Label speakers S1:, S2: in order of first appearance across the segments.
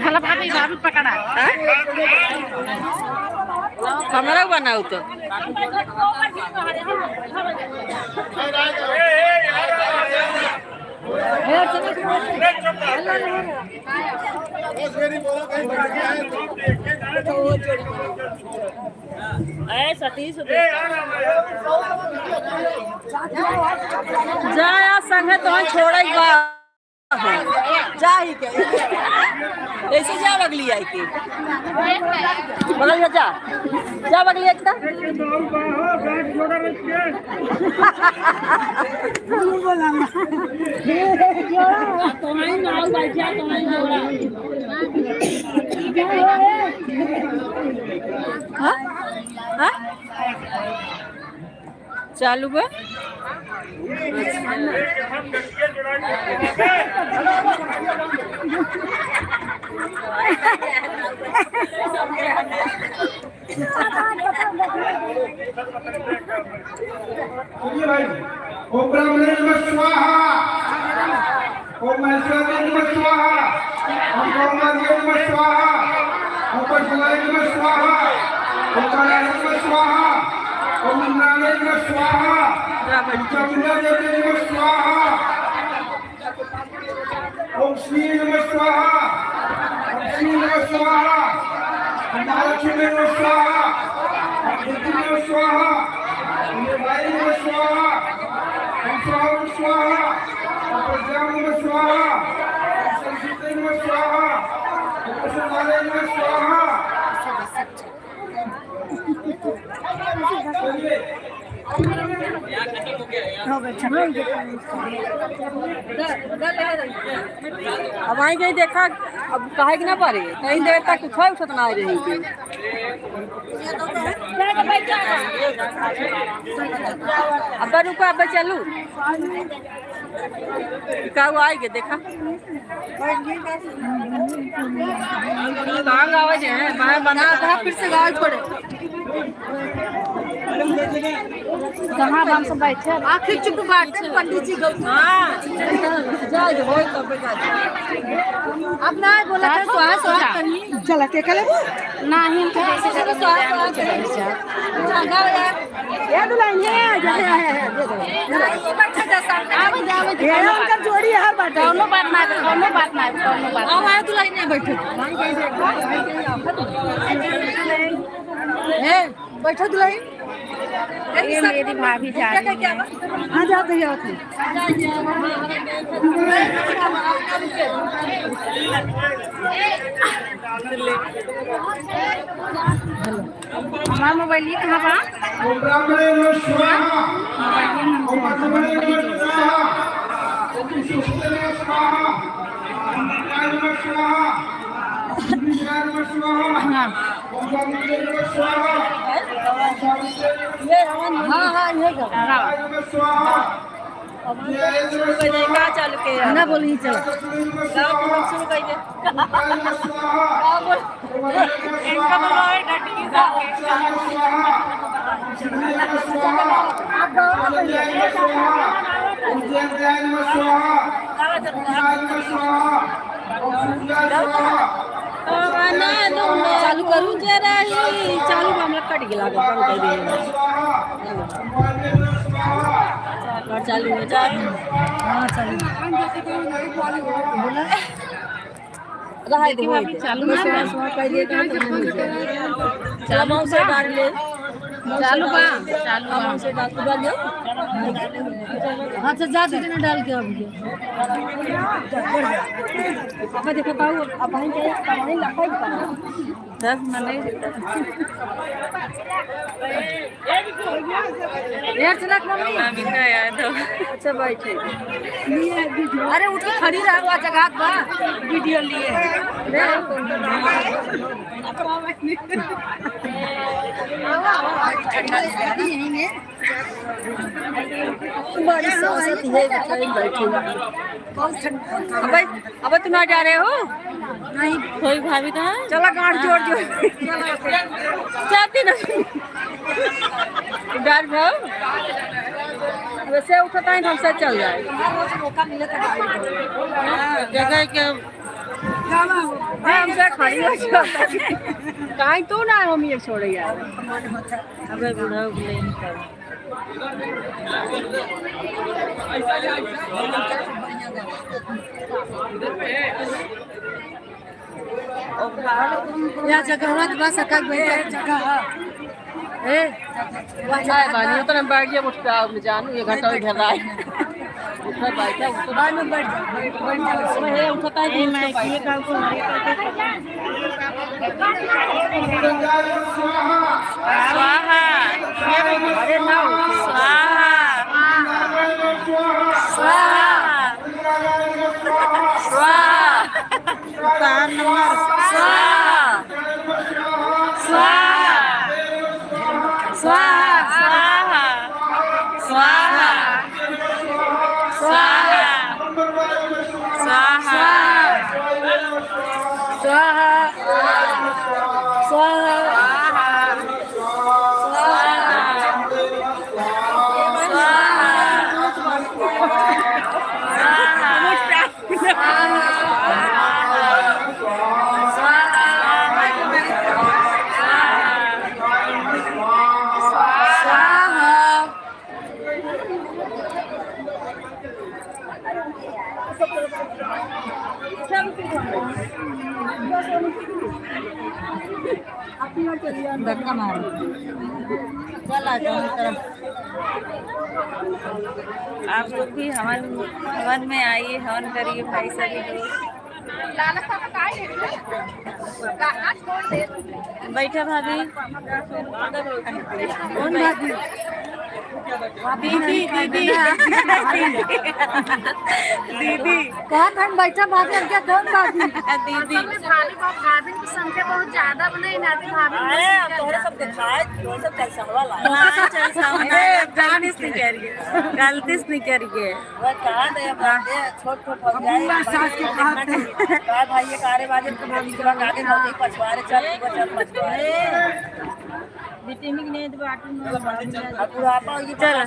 S1: हला भाभी भाभी पकड़ा
S2: हमारा बनाऊ तो सतीश जा संगे तो छोड़ जा ही के ऐसे जा बगली आई के बगल जा बगली एक चालू बा
S3: ओम ब्रह्मणे नमः स्वाहा ओम महेश्वराय नमः स्वाहा ओम गौमार्गे नमः स्वाहा ओम परशुराय नमः स्वाहा ओम कालाय नमः स्वाहा ओम इंद्राय नमः स्वाहा ओम चामुंडा देवी नमः स्वाहा ओम श्री नमः स्वाहा ओम श्री नमः स्वाहा ओम महालक्ष्मी नमः स्वाहा ओम दुर्गा नमः स्वाहा ओम वायु नमः स्वाहा ओम स्वाहा स्वाहा ओम प्रज्ञा नमः स्वाहा ओम सरस्वती नमः स्वाहा ओम प्रसन्नाय नमः स्वाहा
S2: अब आई गई देखा अब कहे कि ना पारे कहीं देर तक कुछ उठत ना रही अब रुको अब चलू का आई के देखा कहाँ गावे हैं मैं बना था फिर से गाँव छोड़े
S1: कहाँ हम सब बैठे
S2: आखिर चुप बैठे पंडित जी हाँ जा हो अब ना बोला
S1: चला के कले नहीं
S2: ये दुल्हन है उनका जोड़ी हर बात
S1: दोनों बात ना दोनों बात ना दोनों बात
S2: अब आए दुल्हन नहीं बैठे बैठो दुल्हन
S1: ये मेरी भाभी जा रही है
S2: हाँ जाते जाते
S1: हमारा मोबाइल ये कहाँ बा
S3: ओम ब्रह्मणे नमः स्वाहा ओम परशुराय नमः स्वाहा ओम विष्णुपते नमः स्वाहा ओम विष्णाय नमः स्वाहा ओम विष्णाय नमः स्वाहा ओम स्वामीते नमः स्वाहा ओम स्वामीते
S2: हाँ हाँ ये
S3: नमः स्वाहा
S2: का चालू के ना बोली चलो शुरू कर दे इनका बोलो है डटी की चालू करूँ जरा ही चालू हम लोग कट गया बंद कर दिए चालू हो जा हाँ चालू रहा है देखो
S1: चालू ना
S2: चालू से डाल ले
S1: चालू बा चालू
S2: से डाल दो अच्छा जा दीजिए डाल के अब देखो पाऊ अब वहीं जाए वहीं लगा तब मने यार चला मम्मी अभी ना आया तो अच्छा बैठे अरे उठ के खड़ी रह हुआ जगह पर वीडियो लिए ले बड़ी सांसत है बैठे अब तुम आ जा रहे हो नहीं कोई भाभी था चला गांठ जोड़ जाती ना डर भाव वैसे उठता है हमसे चल जाए जगह के हमसे खाई कहीं तो ना हम ये छोड़ यार अब बूढ़ा उगले या जगह बस जगह ए चाय बानी तो हम बैठ गए मुझे आप जान ये घंटा घर आए उठा बैठा उसके बाद में बैठ जा है उठता है मैं ये काम को स्वाहा अरे ना स्वाहा स्वाहा स्वाहा तान नंबर स्वाहा स्वाहा स्वाहा स्वाहा स्वाहा स्वाहा स्वाहा धक्का मारो चला तरफ आप लोग भी हवन में आइए हवन करिए भाई सभी लोग बैठा भाभी कौन भाभी दीदी दीदी दीदी कौन हम बैठा भाभी क्या कौन भाभी दीदी
S1: भाभी की संख्या बहुत ज्यादा बनाई ना भाभी
S2: अरे तोरे सब दिखाए तोरे सब कैसा वाला गलती नहीं करिए गलती नहीं करिए वो कहा दे बाते छोट छोट हो जाए सास के कहा भाई ये कारे बाजे तो बोली के आगे नौते पछवारे चल पछवारे विटामिन नहीं दे बाटू न अब आपा ये चल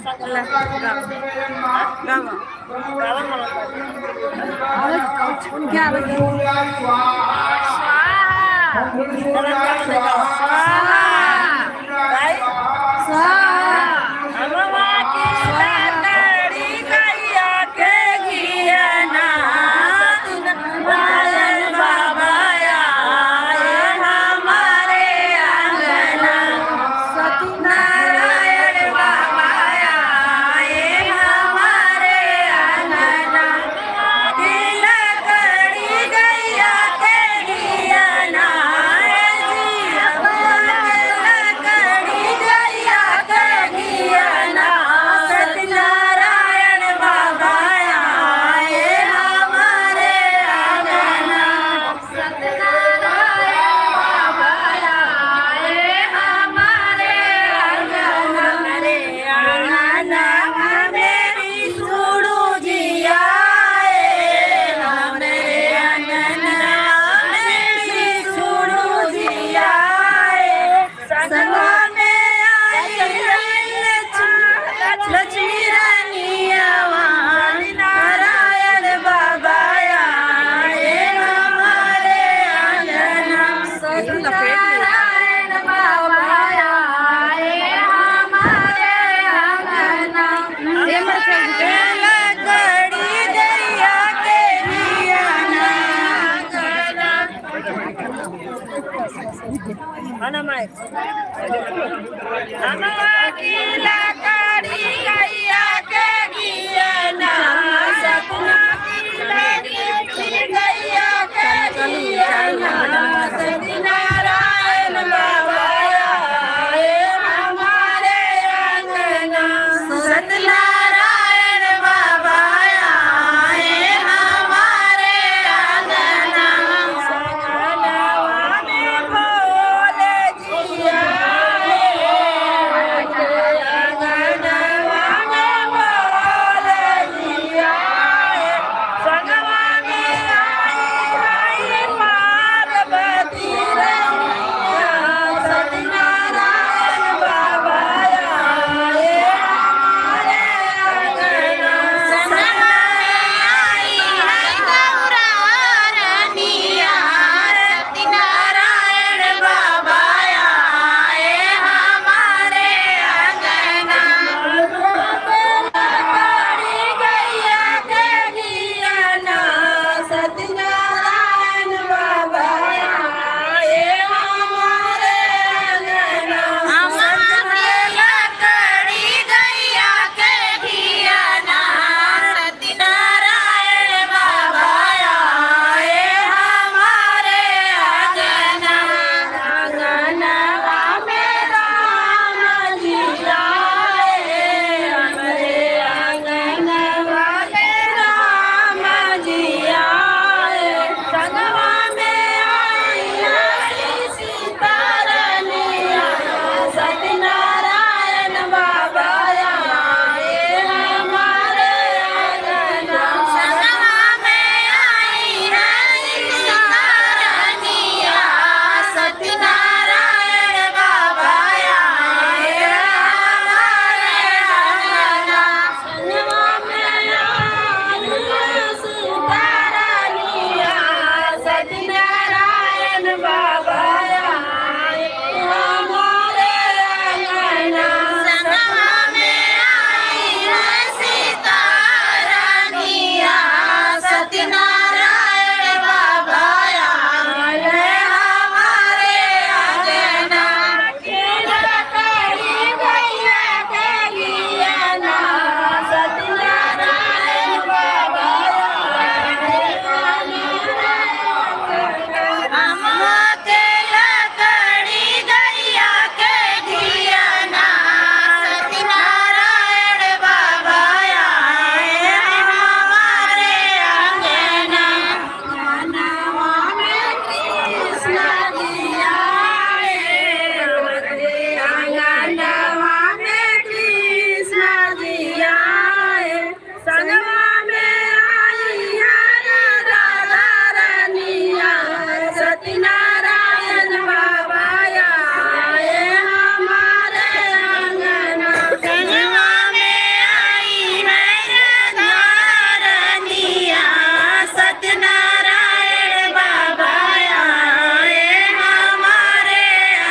S2: सत्यनारायण बाबा आए हमारे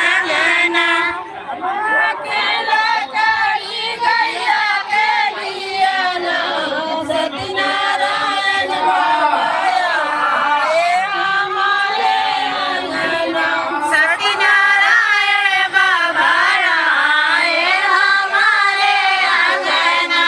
S2: अंगना। अकेला चढ़ी गैया के लिए ना, सत्यनारायण बाबा आए हमारे अंगना। सत्यनारायण बाबा आए हमारे अंगना।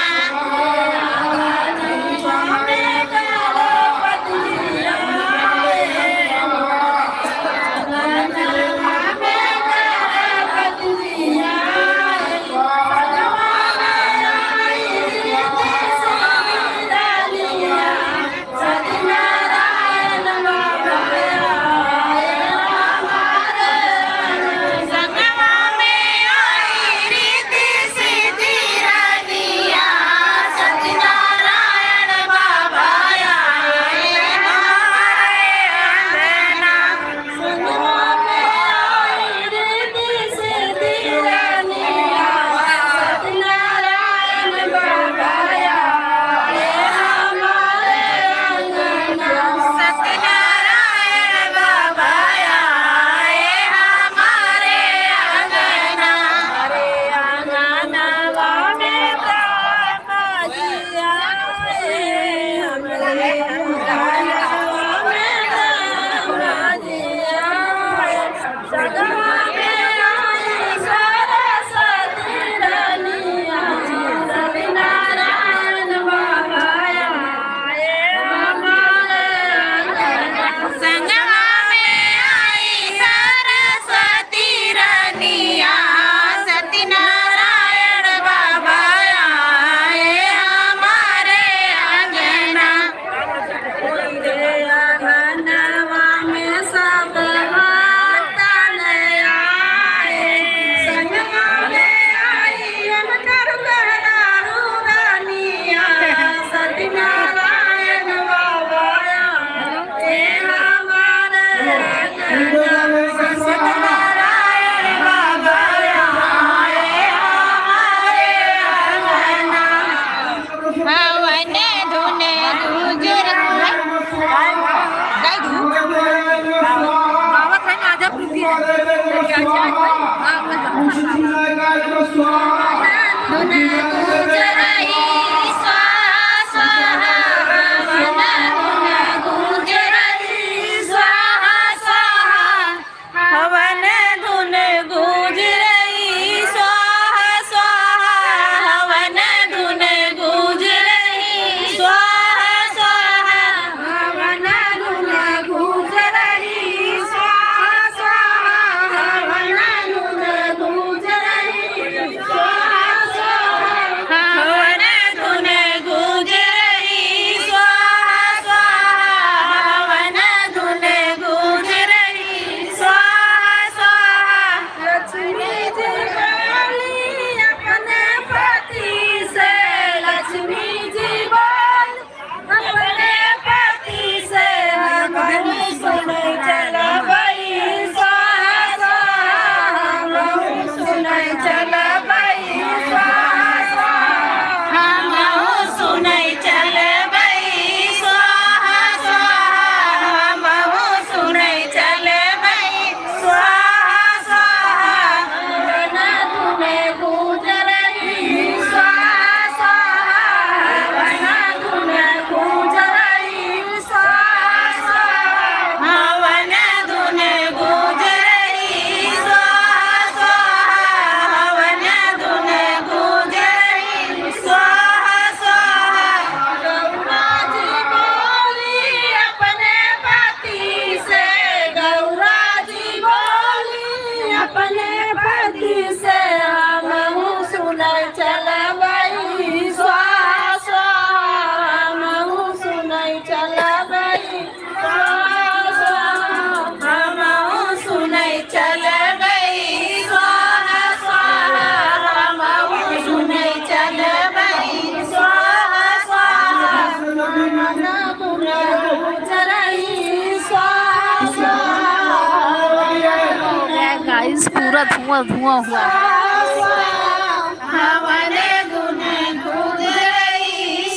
S1: गाइस पूरा धुआं धुआं हुआ है।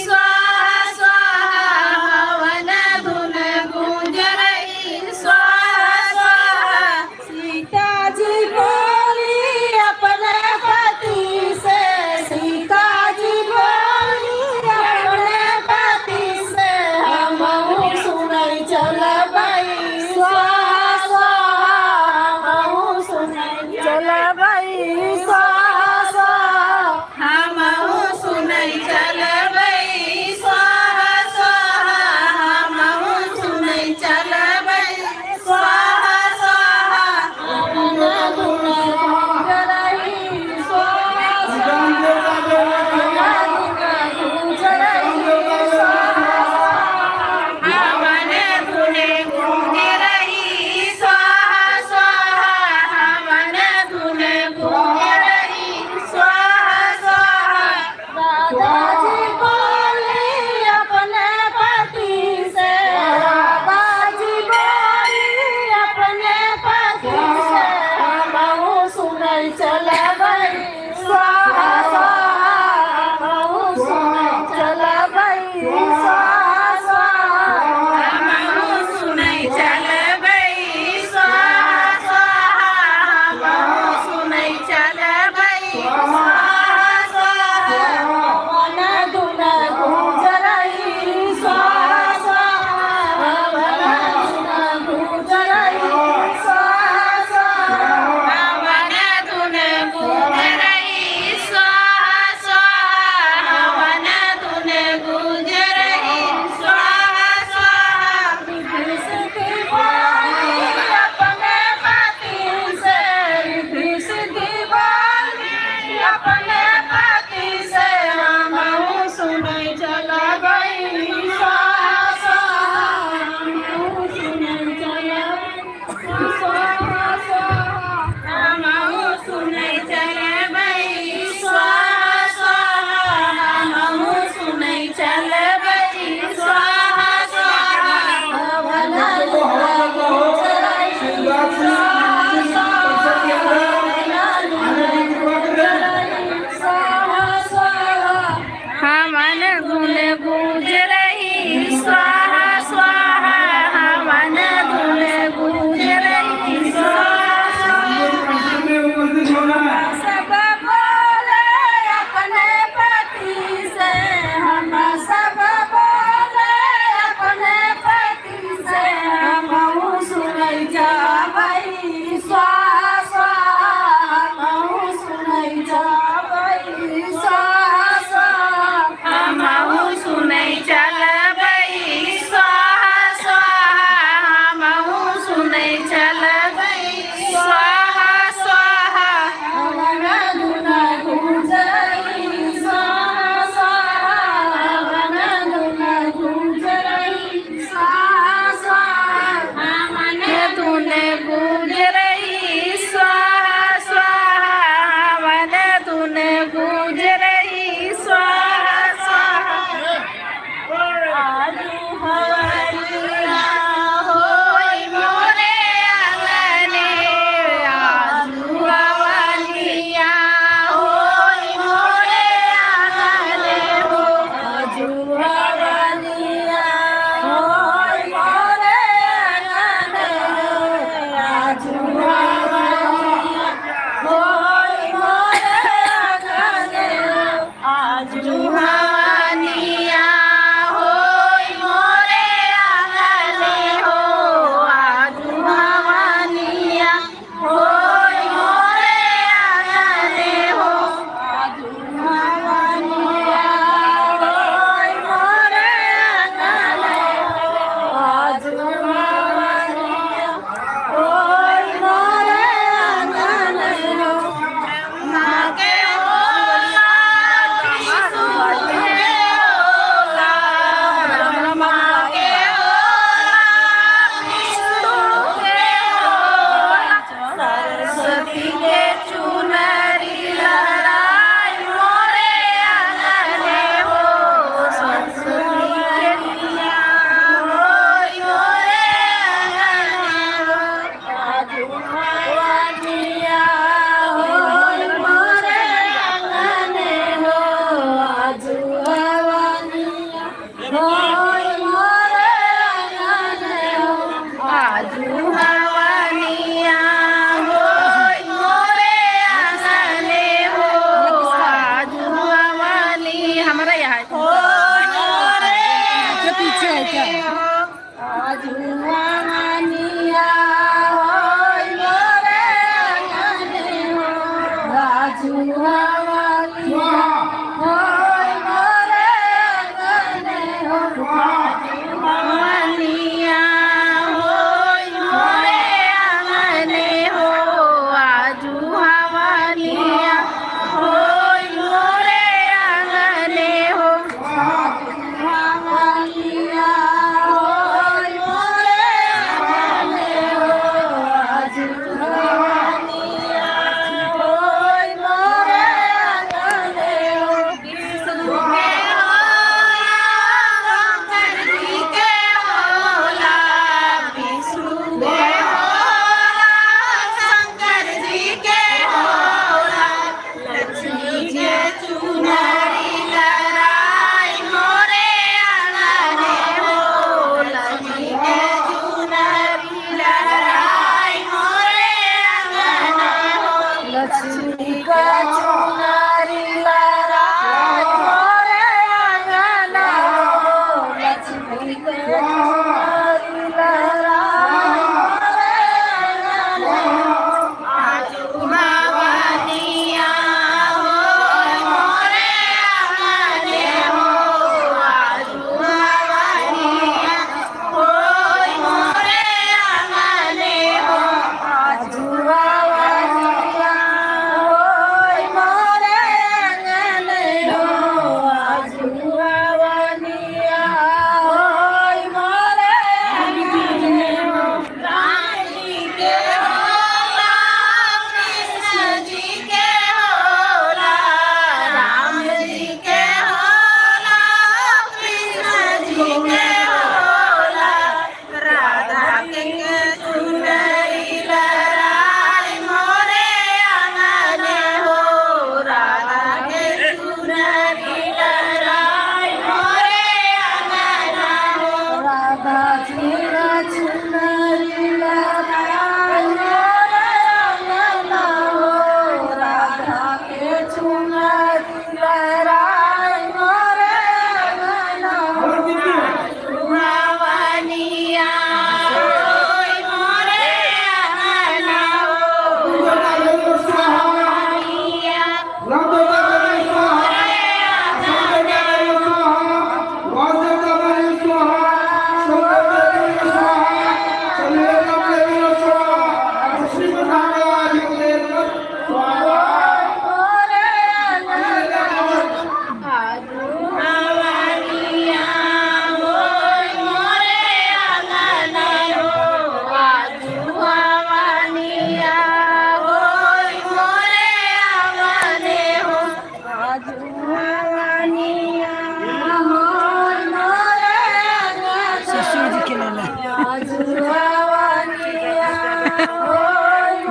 S2: स्वाहा स्वाहा हवन धुन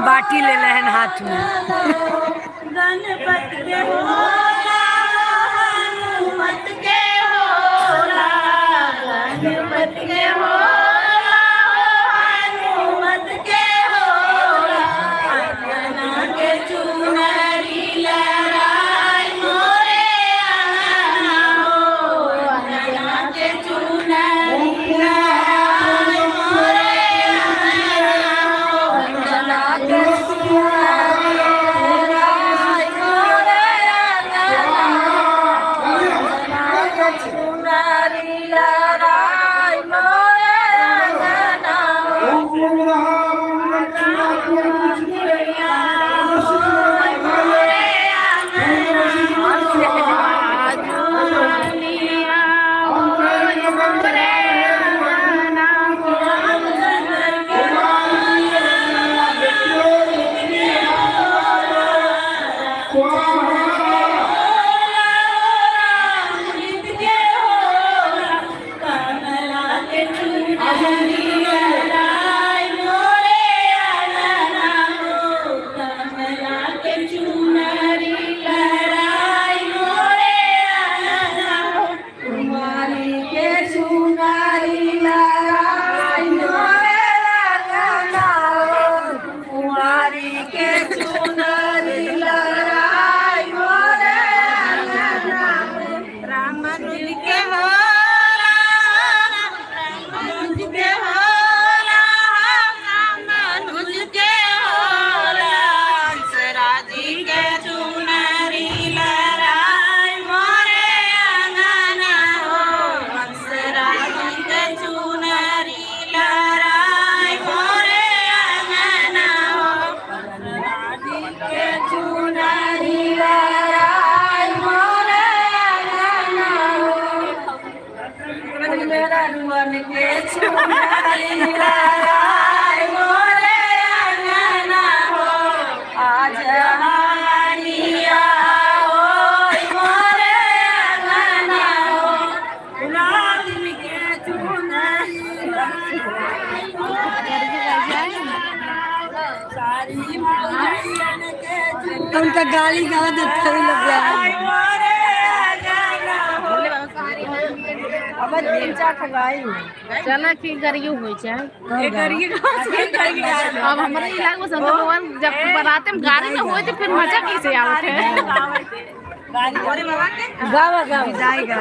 S2: बाटी ले लेहन हाथ में। गणपति के होला हनुमत के होला, गणपति के होला हनुमत के होला, अंगना के चुनरी लहराई मोरे अंगना हो, अंगना के चुनरी लहराई मोरे अंगना हो, अंगना के उनका गाली गा देता है अब दिन चार ठगाई
S1: चला की गरियो होई छै अब हमरा इलाका में शंकर भगवान जब बारात में गाड़ी में होय तो फिर मजा कैसे आवत है।
S2: गावा गावा जाएगा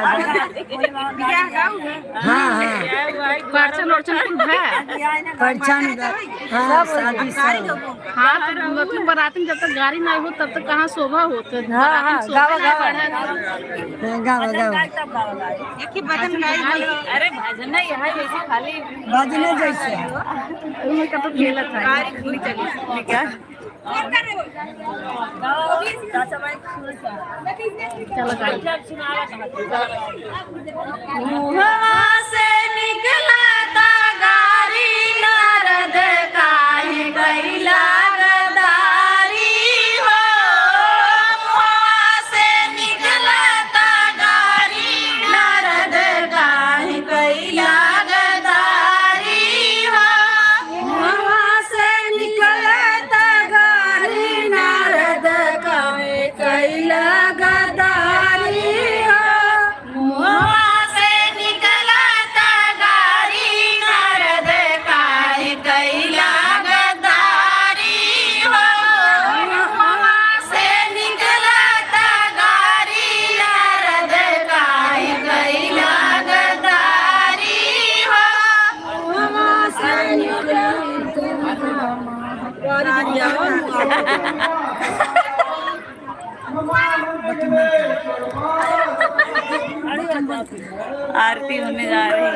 S2: हाँ हाँ
S1: परचन उर्चन कुल है
S2: परछन हाँ शादी सब
S1: हाँ तो मतलब बाराती में जब तक गाड़ी नहीं हो तब तक कहाँ शोभा हो तो
S2: हाँ हाँ गावा गावा गावा गावा
S1: एक ही भजन गाई अरे भजन नहीं है वैसे खाली
S2: भजने जैसे
S1: उनमें का तो खेला था गाड़ी चली क्या चलो
S2: वहाँ से निकला था गारी नारद काहे गैला गदारी हो वहाँ से निकला था गारी नारद काहे गैला गदारी हो वहाँ से निकला था गारी नारद काहे गैला गदारी हो वहाँ से निकला था गारी नारद काहे गैला गदारी हो वहाँ से निकला था गारी नारद काहे गैला गदारी हो वहाँ से निकला
S4: आरती होने जा रही है।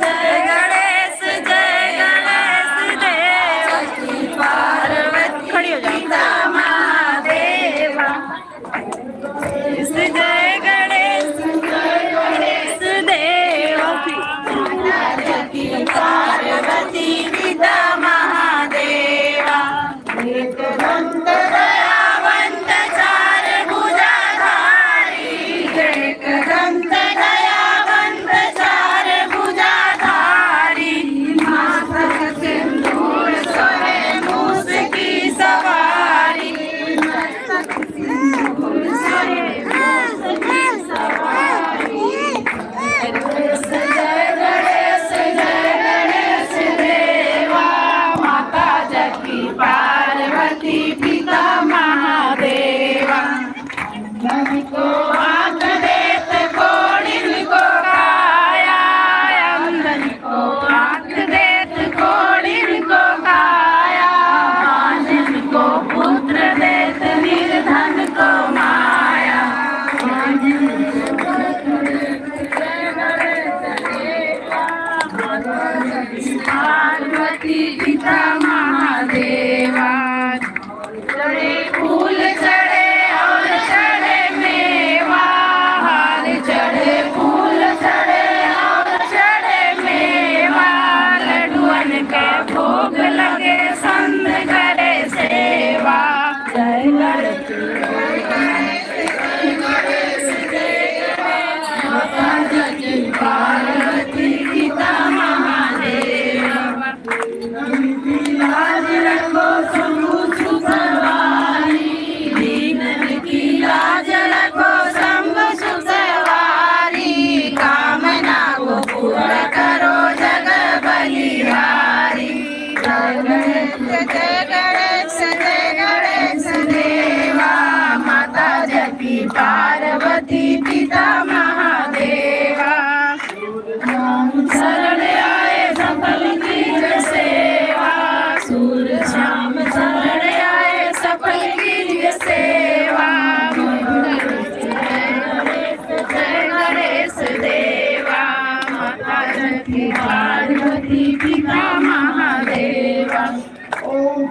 S2: जय गणेश देव पार्वती
S4: खड़ी हो जाओ।
S2: महादेवा जय गणेश देव पार्वती पिता महादेवा एकदंत दयावंत चार भुजाधारी एकदंत दयावंत चार भुजाधारी माथा सिंदूर सोहे मूस की सवारी सिंदूर सोहे मूस की सवारी जय गणेश देवा माता जकी पार्वती पिता महादेवा धन को आंख देत कोड़िन को काया अंधन को आंख देत कोड़िन को काया मानन को पुत्र देत निर्धन को माया पार्वती पिता महादेवा चढ़े फूल चढ़े और चढ़े मेवा हार चढ़े फूल चढ़े और चढ़े मेवा लड्डुअन के भोग लगे संत करे सेवा जय गणेश पार्वती पिता महादेवा लाज रखो शंभु सुख सवारी दीनन की लाज रखो शंभु सुख सवारी कामना को पूरा करो जग बलिहारी जय गणेश देवा माता जपी पार्वती पिता महादेवा शरण आए सफल कीज सेवा सूर श्याम शरण आए सफल कीज सेवा जय गणेश देवा माता जकी पार्वती पिता महादेवा ओम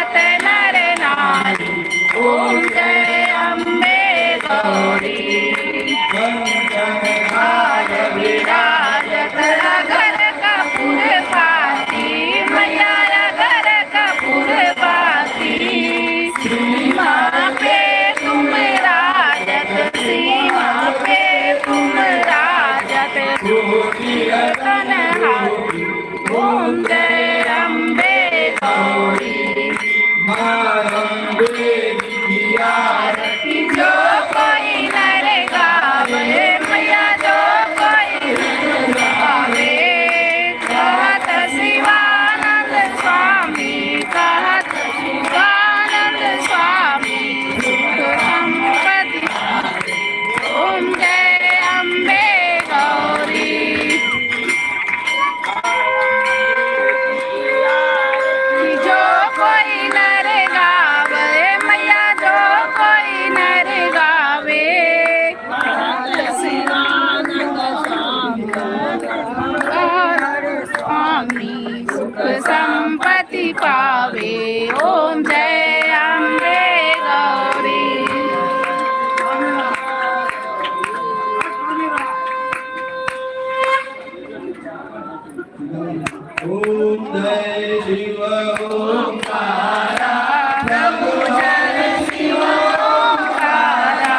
S1: जगत नर नारी ओम जय अम्बे गौरी विराजत घर कपूर पाती मैया घर कपूर पाती सीमा पे तुम राजत सीमा पे तुम राजत कन्हारी ओम जय अम्बे गौरी जो कोई नर गावे मैया जो कोई नर गावे कहत शिवानंद स्वामी कहत शिवानंद स्वामी सुख संपत्ति ओम जय अम्बे गौरी जो कोई नर गावे मैया जो कोई नर गावे स्वामी सुख संपत्ति पावे ओम जय अम्बे गौरी
S3: ओम जय शिव ओम
S1: प्रभु जय शिव ओंकारा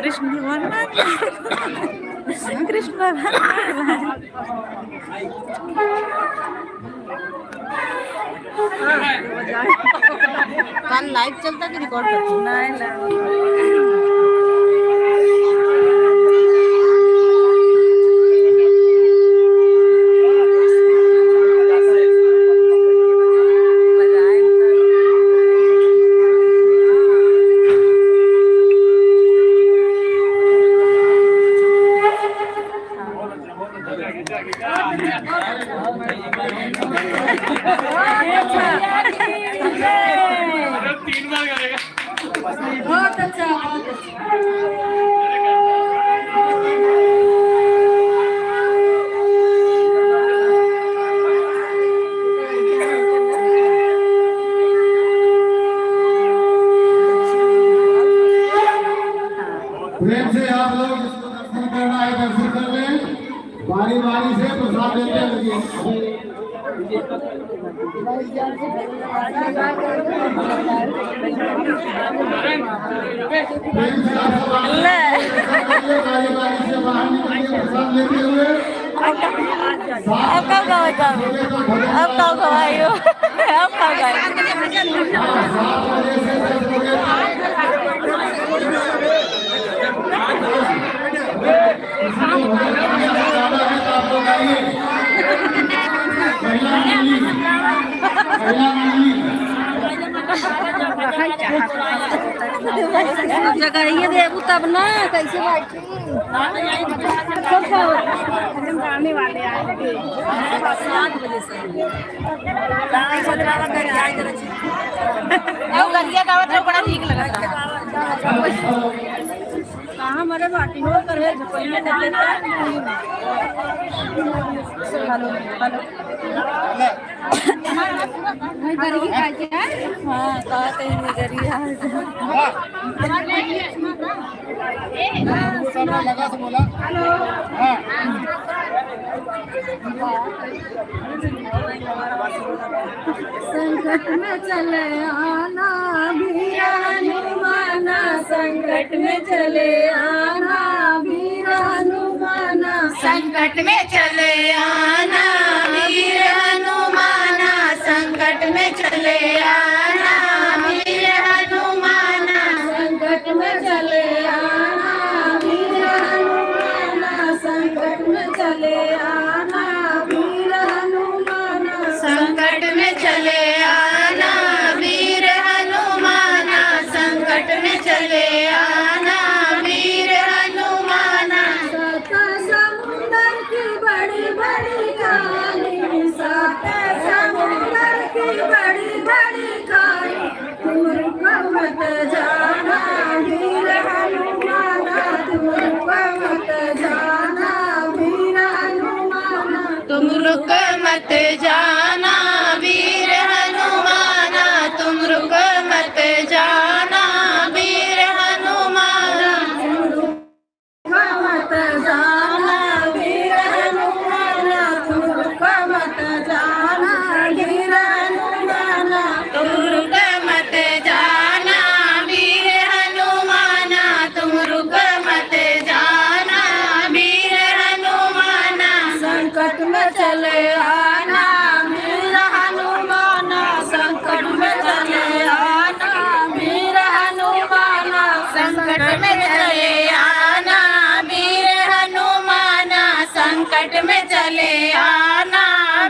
S4: कृष्ण भगवान कृष्ण भगवान
S2: कल लाइव चलता कि रिकॉर्ड करती?
S4: नहीं
S1: बहुत अच्छा बहुत अच्छा।
S3: प्रेम से आप लोग जिसको दर्शन करना है दर्शन कर लें, बारी बारी से प्रसाद लेते रहिए। प्रेम से आप सब बारी बारी से बाहर निकलिए प्रसाद लेते हुए।
S4: अब कब गवाई हो अब कब गवाई
S3: 7 बजे से 10 बजे
S2: जगह ये देबू तब ना कैसे बैठी
S1: आने वाले आए
S2: 7 बजे से गरिया गावत बड़ा ठीक लगा। हमारे बाटी हो करे झपई में कर लेता है।
S1: वही करेगी काजी है।
S4: हाँ कहते हैं गरी
S3: लगा से बोला हाँ
S2: संकट में चले आना वीरा हनुमाना, संकट में चले आना वीरा हनुमाना,
S1: संकट में चले आना वीर हनुमाना, संकट में चले आना वीर हनुमाना,
S2: संकट में चले आना वीर हनुमाना, संकट में चले आना वीर हनुमाना,
S1: संकट में चले आना वीर हनुमाना, संकट में चले आना वीर हनुमाना।
S2: सात समुंदर की बड़ी बड़ी कहानी, सात समुंदर की बड़ी बड़ी कहानी, तुम रुको मत जाना वीर हनुमाना, तुम रुको मत जाना वीर हनुमाना,
S1: तुम रुक मत जाना वीर हनुमाना, तुम रुक मत जाना वीर हनुमाना,
S2: मत जाना वीर हनुमाना, तुम रुको मत जाना वीर हनुमाना,
S1: तुम रुक मत जाना वीर हनुमाना, तुम रुक मत जाना वीर हनुमाना।
S2: संकट में चले आना वीर हनुमाना, संकट में चले आना वीर हनुमाना,
S1: संकट में चले आना वीर हनुमाना, संकट में चले आना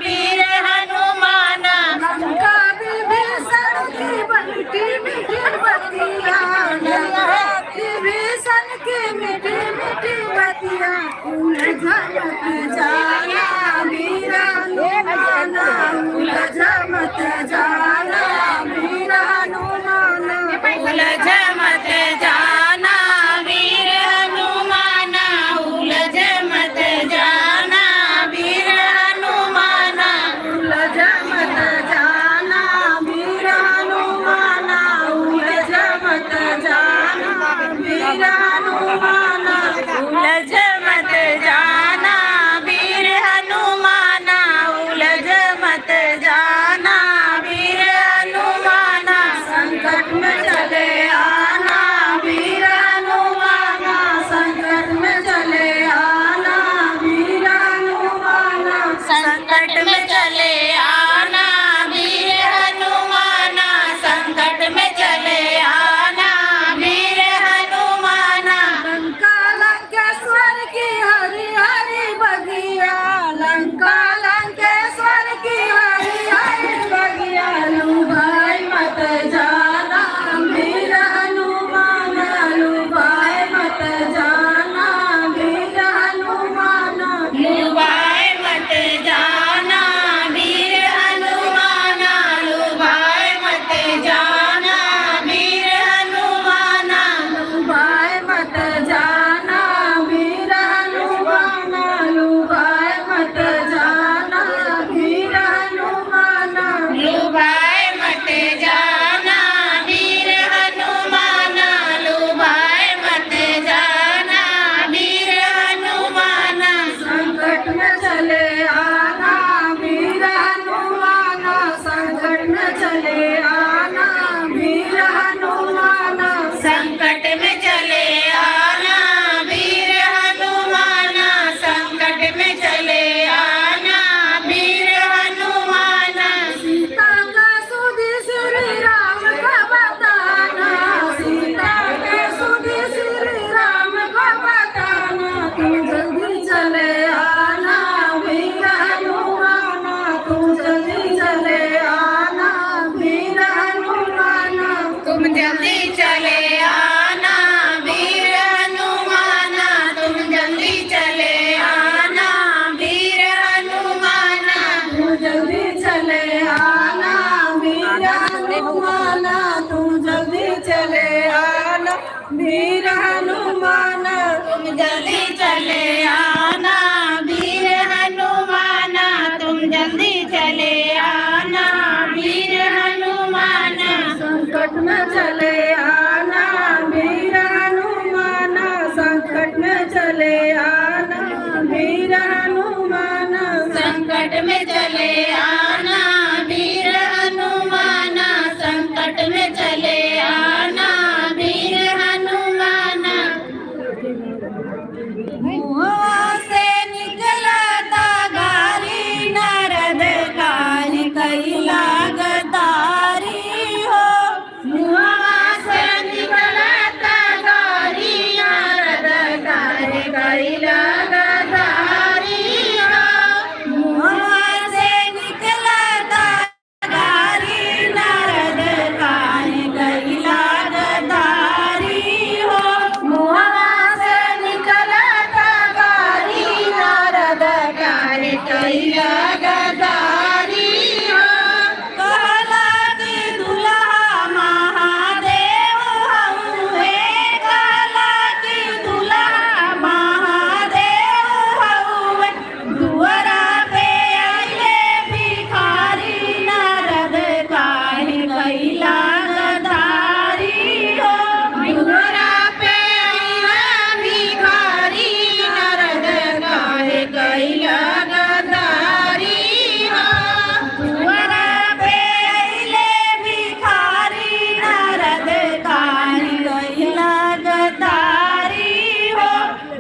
S1: वीर हनुमाना।
S2: लंका विभीषण की बनती मीठी बतिया, लंका विभीषण की मीठी मीठी बतिया, उलझ मत जाना वीर हनुमाना, उलझ मत जाना वीर हनुमाना,
S1: उलझ मत जाना वीर हनुमाना, उलझ मत जाना वीर हनुमाना,
S2: उलझ मत जाना वीर हनुमाना, उलझ मत जाना वीर हनुमाना,
S1: उलझ मत जाना वीर हनुमाना, उलझ मत जाना वीर हनुमाना।
S2: संकट में चले आना वीर हनुमाना, संकट में चले आना वीर हनुमाना,
S1: संकट में चले आना वीर हनुमाना, संकट में चले आना वीर हनुमाना।
S2: लंका लंकेश्वर की हरी हरी बगिया, लंका लंकेश्वर की हरी हरी बगिया, लुभाई मत जाना वीर हनुमाना, लुभाई मत जाना वीर हनुमाना,
S1: लुभाए मत जाना वीर हनुमाना, लुभाए मत जाना वीर हनुमाना,
S2: लुभाई मत जाना वीर हनुमाना, लुभाई मत जाना वीर हनुमाना,
S1: लुभाए मत जाना वीर हनुमाना, लुभाए मत जाना वीर हनुमाना।
S2: संकट में चले आना वीर हनुमाना, संकट में चले आना वीर हनुमाना,
S1: संकट में चले आना वीर हनुमाना, संकट में चले आना वीर हनुमाना।
S2: सीता का सुधी श्री राम का बताना, सीता के सुधी श्री राम का बताना, तुम जल्दी चले आना वीर हनुमाना, तुम जल्दी चले आना वीर हनुमाना,
S1: तुम जल्दी चले आना वीर हनुमाना, तुम जल्दी चले आना वीर हनुमाना,
S2: तुम जल्दी चले आना वीर हनुमाना, तुम जल्दी चले आना वीर हनुमाना,
S4: चले आना, वीर हनुमान संकट में चले आना, वीर हनुमान संकट में चले आना, वीर हनुमान संकट में चले आना, वीर हनुमान। मुँह से निकला था गाली, नारद कान कैला गदारी हो। मुँह से निकला था गाली, नारद कान कैला गदारी हो। मुँह से निकला था गाली, नारद कान कैला गदारी हो। मुँह से निकला था गाली, नारद कान कैला गदारी हो। कहला कि दुल्हा महादेव हउवे, कहला कि दुल्हा महादेव हउवे। दुअरा पे आइले भिखारी, नारद काहे कैला गदारी हो। दुअरा पे आइले भिखारी, नारद काहे कैला गदारी हो। दुअरा पे आइले भिखारी, नारद काहे कैला गदारी हो।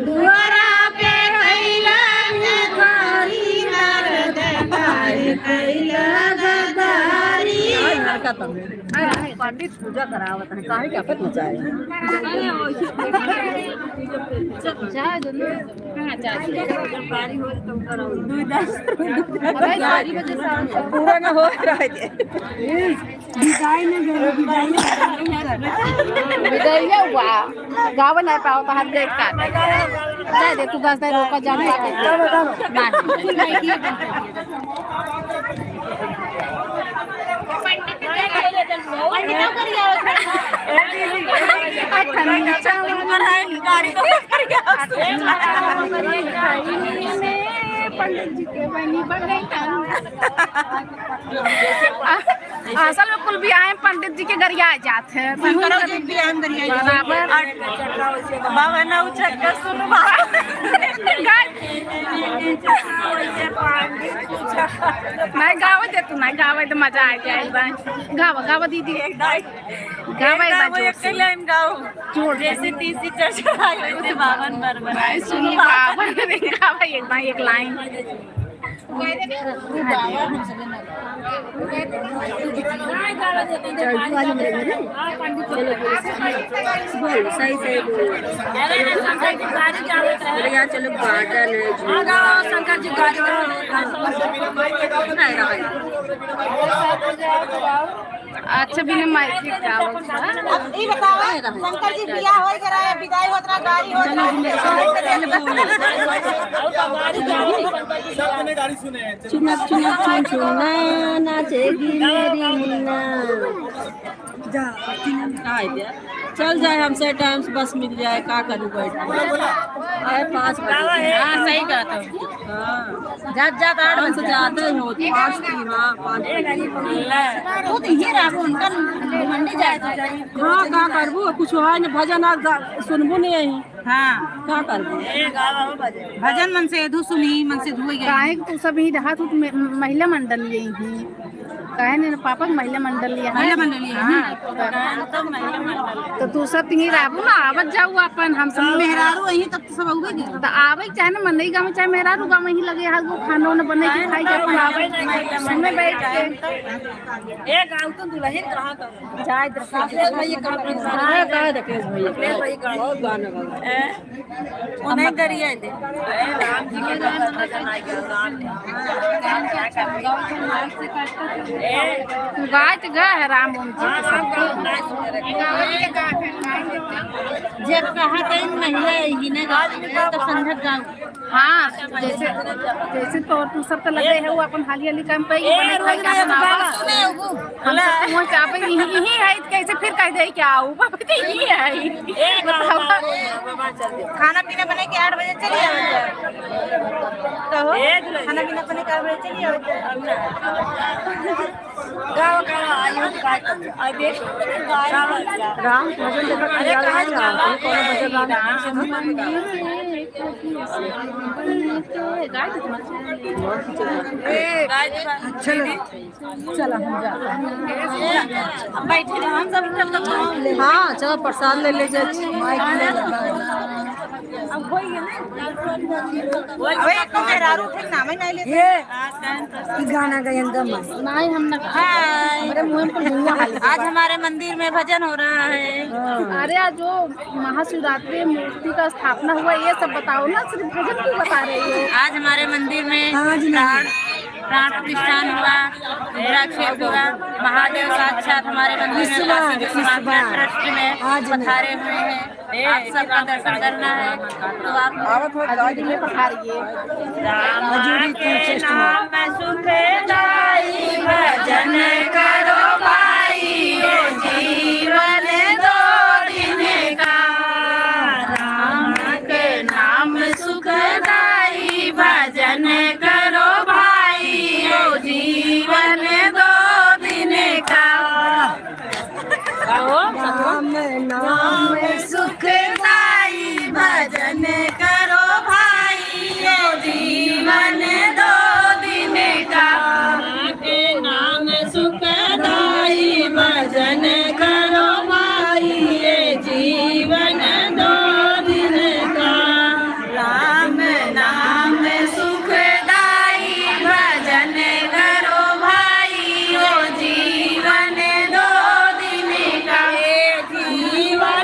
S4: दुअरा पे आइले भिखारी, नारद काहे कैला गदारी हो।
S2: पंडित पूजा करावत है, काहे क्या पत मचाए। पूरा ना हो रहा है।
S1: विदाई हुआ गाँव नहीं पाओ तो हम देख कर दे तू 10 दिन रोका जाने पंडित जी के बनी बन गई। असल में कुल भी आए पंडित जी के घर आ जाते हैं
S2: बाबा ना उछक सुन
S1: नहीं गावे दे तू नहीं गावे तो मजा आ जाए। गावा गावा दीदी गावा
S2: लाइन गाओ जैसे तीसरी चर्चा वैसे बावन बरबर
S1: सुनी गावा एक लाइन
S2: बोल सही सही बोल। चलो गार्डन है शंकर जी
S1: अच्छा बिना माइक गाओ।
S2: ई बताओ शंकर जी बियाह होई करा विदाई होत ना गाड़ी होत चुनक चुनक चुन चुना नाचेगी मेरी मुन्ना। जा चल जाए हमसे टाइम से बस मिल जाए का करूँ बैठ आए 5 बजे। हाँ सही कहता हूँ। हाँ जात जात 8 बजे जाते हो 5 की। हाँ 5 वो तो ये रहा उनका मंडी जाए। हाँ का करबू कुछ है न भजन सुनबू नहीं। हाँ का करबू
S4: भजन मन से धु सुनी मन से धुए गए।
S1: काहे तू सब ही रहा तू महिला मंडल लिए ही काहे ने पापा महिला मंडल लिया है।
S4: महिला मंडल लिया
S1: हाँ तो तू सब ही रहबू ना आवत जाऊ अपन हम सब
S4: मेहरारू यही तब तो सब आउगे
S1: तो आवे चाहे ना मनई गाँव चाहे मेहरारू गाँव ही लगे हाथ वो खाना वाना बने के खाई जाए अपन आवे सुने बैठ के
S2: एक गाँव तो दुल्हन कहाँ का जाए भैया का राकेश भैया बहुत गाना गाता वो नहीं करिए दे राम जी के गाना
S1: गाय तो गा है राम ओम जी
S2: जब कहा कहीं महिला ही ने गा तो संध्या गाँव।
S1: हाँ जैसे जैसे तो तू सब तो लगे है वो अपन हाली हाली काम पे हम सब वो चापे यही है कैसे फिर कह दे क्या आऊ बाबा तो यही है
S2: खाना पीना बने के 8 बजे चलिए कहो खाना पीना बने के 8 बजे चलिए गाँव का आयु काय कर अबे राम भजन देखा अरे कहाँ जा कौन भजन
S1: चला हम जाते हैं।
S2: बैठे हम सब
S1: हाँ चलो प्रसाद ले ले जाए
S2: अब हो गया ना
S4: अबे एक तो मेहरारू थे नाम ही नहीं लेते।
S2: गाना गायन गम
S1: नहीं हम ना मेरे मुंह पर धुआं हाल
S4: आज हमारे मंदिर में भजन हो रहा है।
S1: अरे आज जो महाशिवरात्रि मूर्ति का स्थापना हुआ ये सब बताओ ना, सिर्फ भजन क्यों बता रही हो?
S4: आज हमारे मंदिर में प्राण प्रतिष्ठान हुआ, रुद्राक्षेप हुआ, महादेव साक्षात हमारे मंदिर में काशी विश्वनाथ ट्रस्ट में पधारे हुए हैं। आप सबका दर्शन करना है तो आप
S1: हजूरी में पधारिए।
S2: नाम सुखदाई भजन करो भाई जीवन दो दिन का। राम के नाम सुखदाई भजन करो भाई जीवन दो दिन का। नाम सुखदाई भजन करो भाई जीवन दो दिन का। के नाम सुखदाई भजन करो भाई जीवन दो दिन का। राम नाम सुखदाई भजन करो भाई जीवन दो दिन का। जीवन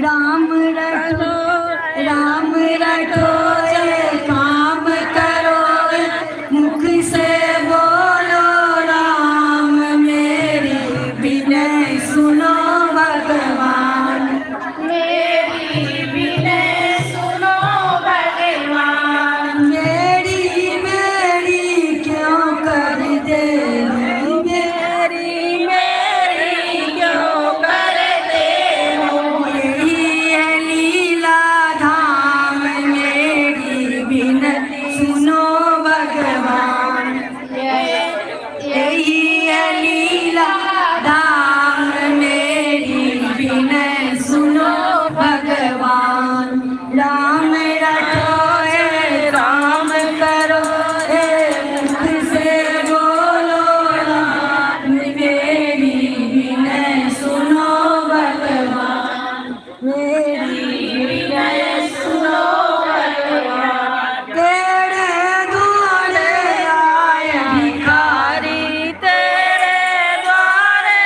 S5: राम रटो काम करो मुख से बोलो राम मेरी विनय सुनो भगवान मेरी विनय सुनो भगवान मेरी क्यों कर दे मेरी क्यों कर दे यही है लीला धाम मेरी विनय सुनो भगवान यही है लीला धाम मेरी विनय सुनो भगवान राम रटो काम करो मुख से बोलो राम मेरी विनय सुनो भगवान मेरी विनय सुनो भगवान तेरे द्वारे आए भिखारी तेरे द्वारे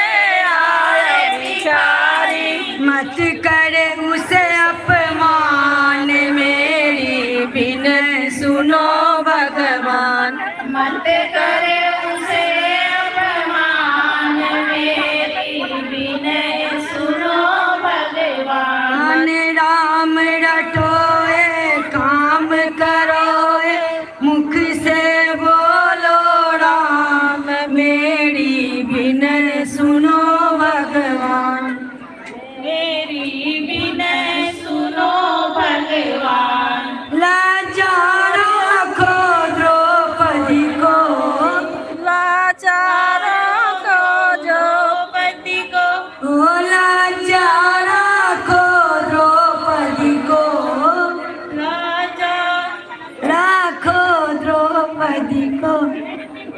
S5: आए भिखारी मत करे उसे अपमान मेरी विनय सुनो भगवान मत करे उसे अपमान मेरी विनय सुनो भगवान राम रटो काम करो मुख से बोलो राम मेरी विनय सुनो भगवान मेरी विनय सुनो भगवान लाजा रखो द्रौपदी को लाजा रखो द्रौपदी को ओ लाजा रखो द्रौपदी को लाजा रखो द्रौपदी को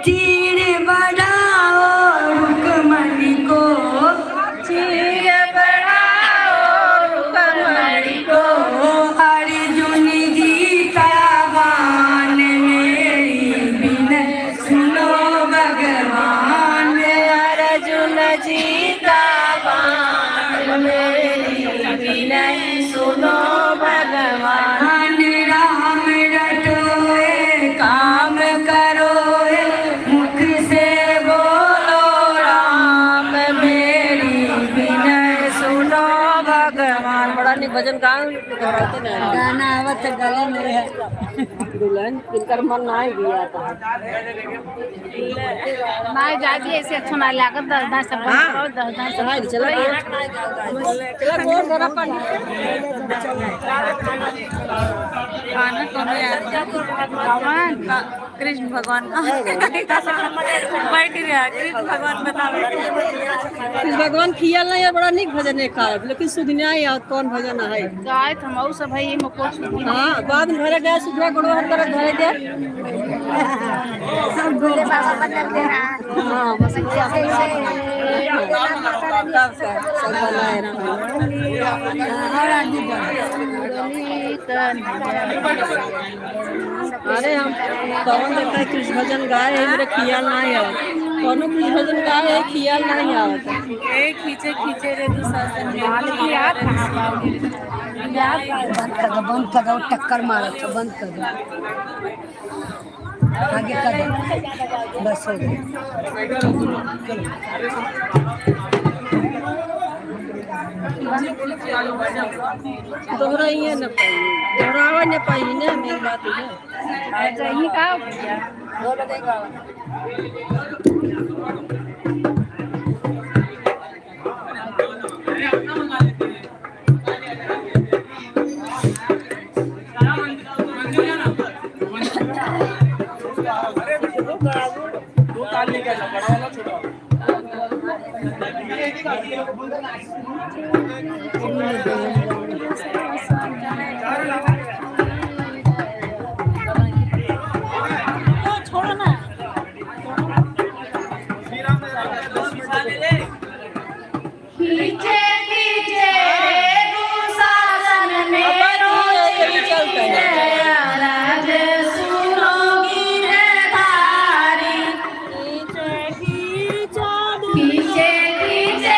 S5: तीर बढ़ाओ रुक्मणी को तीर बढ़ाओ रुक्मणी को अर्जुन जी का बाण मेरी विनय सुनो भगवान अर्जुन जी का बाण मेरी विनय सुनो भगवान राम रटो काम करो मुख से बोलो राम मेरी विनय सुनो भगवान बड़ा नहीं भजन गाना आवत गले में है दुल्हन इनकर मन ना गया था
S1: माय जाती ऐसे अच्छा ना लागत 10 सब करो 10 सब
S5: चला
S2: खाना तो नहीं आता भगवान कृष्ण भगवान बैठ गया कृष्ण भगवान बताओ
S5: कृष्ण भगवान खियल नहीं है बड़ा निक भजन है का लेकिन सुधनिया या कौन भजन है
S1: गाय हम सब है में को सुधी
S5: हाँ बाद में घरे गया सुधरा गुड़ो हर तरह घरे गया
S1: सब भोले बाबा बदल दे रहा
S5: हाँ बस सब बनाए और आदमी अरे हम कौन देखता है कृष्ण भजन गाए है मेरे खियाल नहीं है कौन कृष्ण भजन गाए है खियाल नहीं आता
S2: खींचे खींचे रे दुशासन
S5: बंद कर दो टक्कर मारो तो बंद कर दो आगे कर दो बस हो दोहरा ही है न पाई दोहरावा न पाई ना मेरी बात है
S1: यही का
S5: खींचे खींचे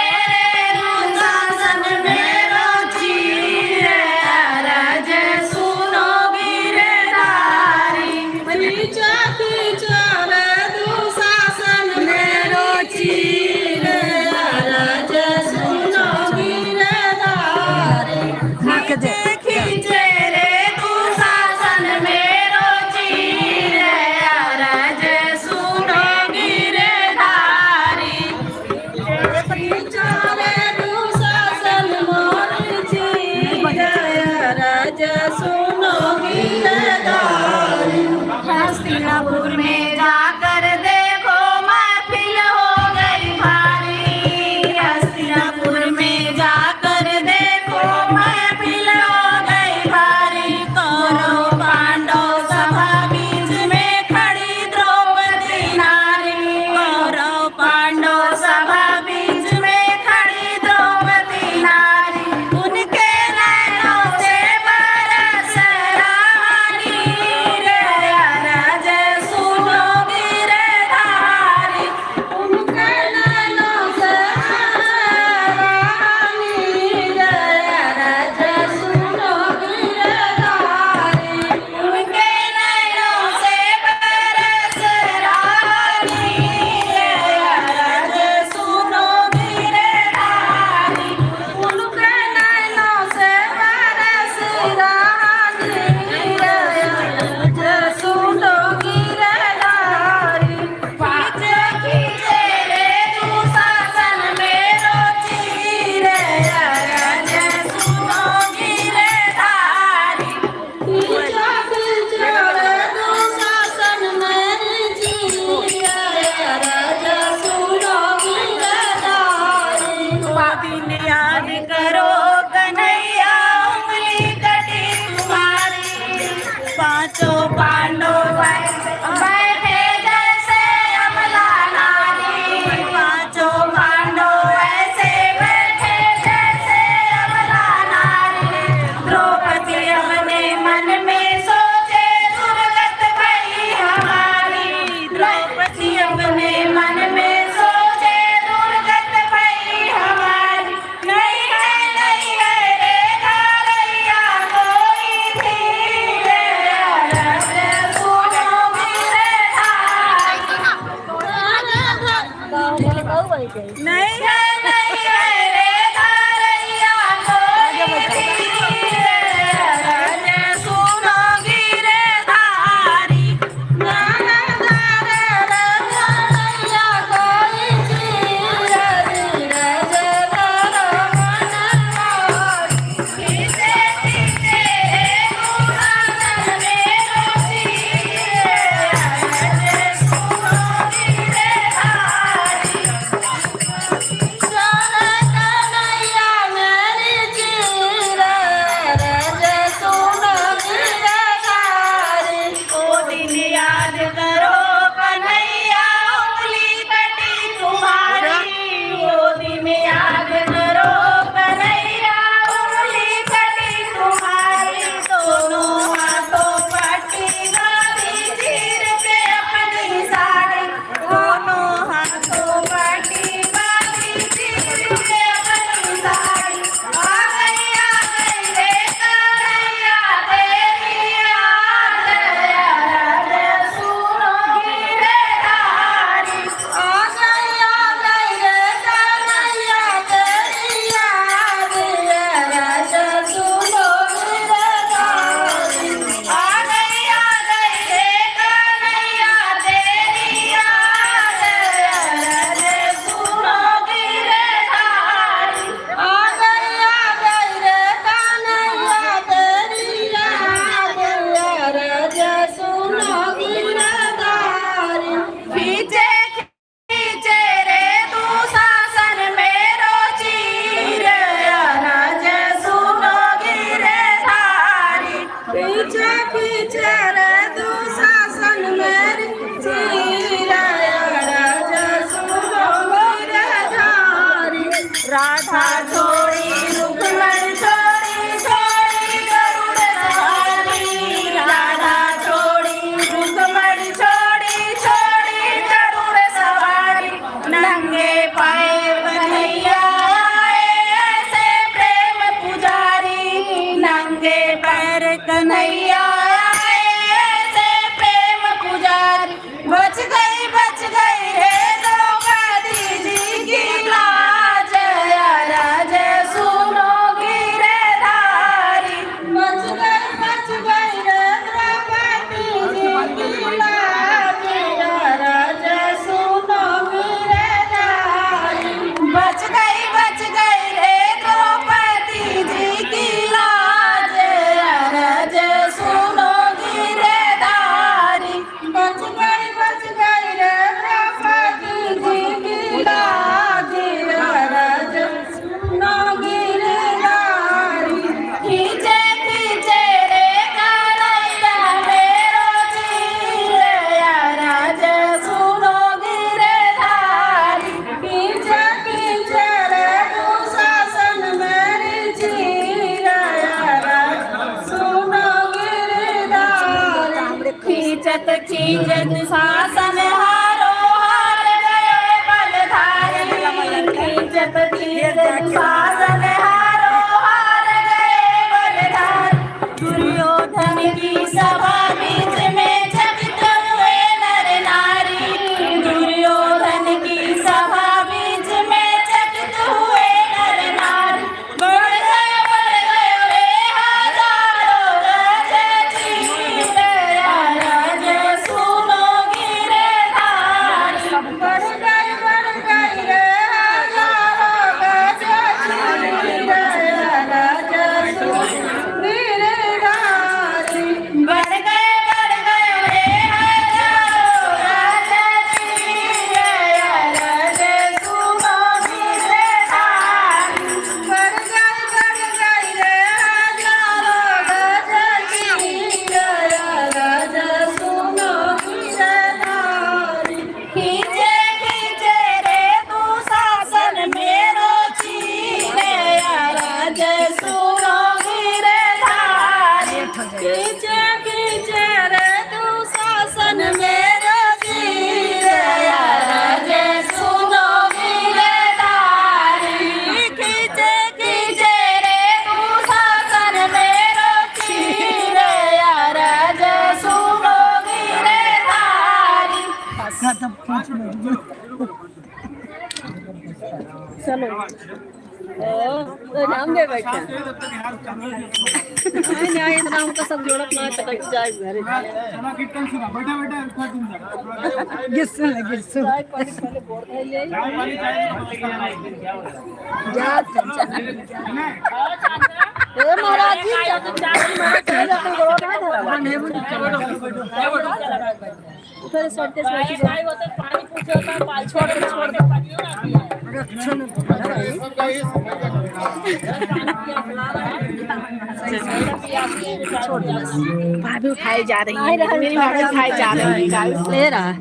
S5: रे शासन मेरो
S4: खींचत खींचत शासन हारो हार गए बलधारी खींचत खींचत शासन हारो हार गए बलधारी दुर्योधन की सभा बीच में झगत हुए नर नारी दुर्योधन की सभा बीच में झगत हुए नर नारी बढ़ गए रे हजारों गज चीर राज सुनो गिरधारी बढ़ गए रे हजारों गज चीर राज सुनो गिरधारी बढ़ गए रे हजारों गज चीर राज सुनो गिरधारी बढ़ गए रे हजारों गज चीर राज सुनो गिरधारी खींचे खींचे रे तू शासन मेरो चीर राज सुनो गिरधारी खींचे खींचे रे तू शासन मेरो चीर राज सुनो गिरधारी खींचे खींचे रे तू शासन मेरो चीर राज सुनो गिरधारी नाम दे बैठा नहीं नाम का सब जोड़त ना चटक जाए घरे महाराज जी सड़ते पानी पूछो छोड़
S1: भाभी उठाई जा रही है मेरी भाभी उठाई जा रही है गाइस ले रहा है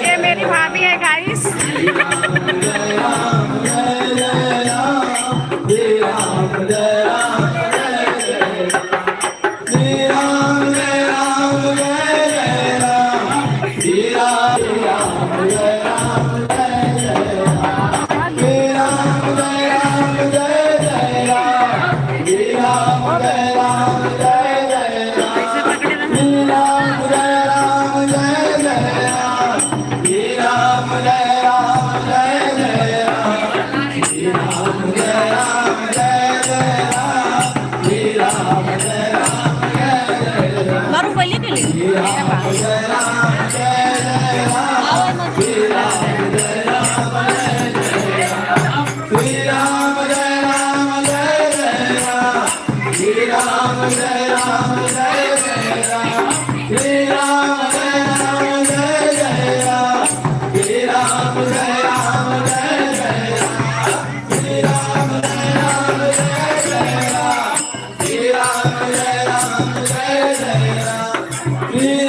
S1: ये मेरी भाभी है गाइस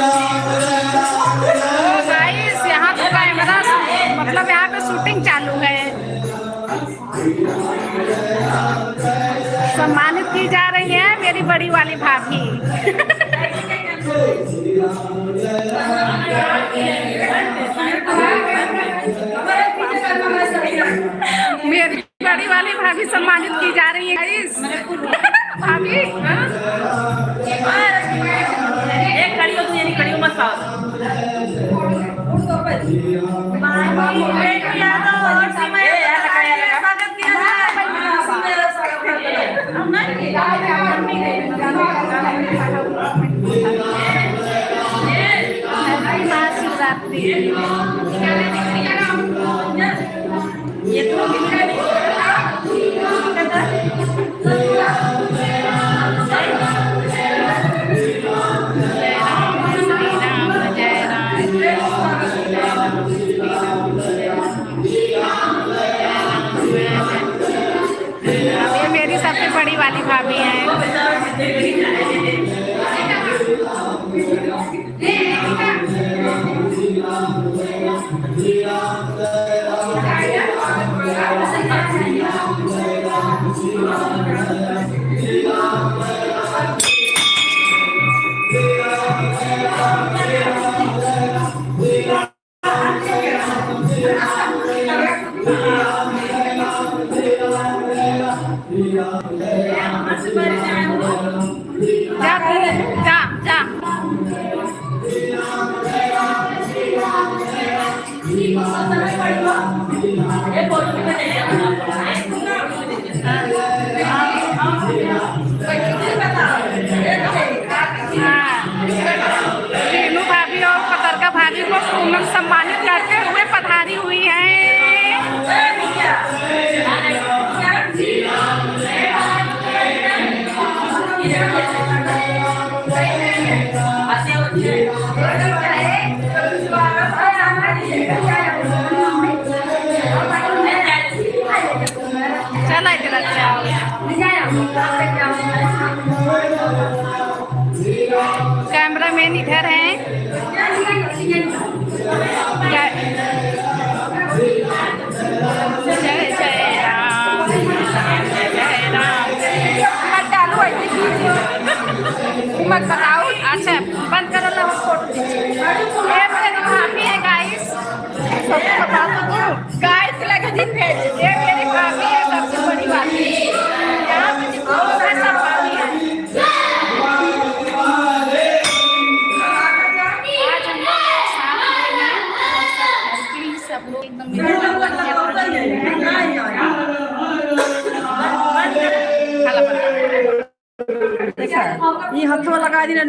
S3: Ram
S1: बड़ी वाली भाभी। मेरी बड़ी वाली भाभी सम्मानित की जा रही है गाइस। भाभी
S2: एक खड़ी हो तू, ये नहीं खड़ी हो मत खाओ।
S1: महाशिवरात्रि ये मेरी सबसे बड़ी वाली भाभी है। जा जा रीनू भाभी और पतरका भाभी को पूनम सम्मानित करते हुए पधारी हुई है। चला इधर अच्छा कैमरामैन इधर हैं। जय जय राम जय जय राम। मत डालो मत बताओ। अच्छा बंद करो ना फोटो। ये मेरी भाभी है गाइस, सबको बता दो गाइस लगे दिन भेज। ये मेरी भाभी है, सबसे बड़ी भाभी। यहाँ पे जितना लोग हैं सब भाभी है। आज हम लोग साथ में हैं, प्लीज सब लोग एकदम
S2: ये हाथों लगा दी ना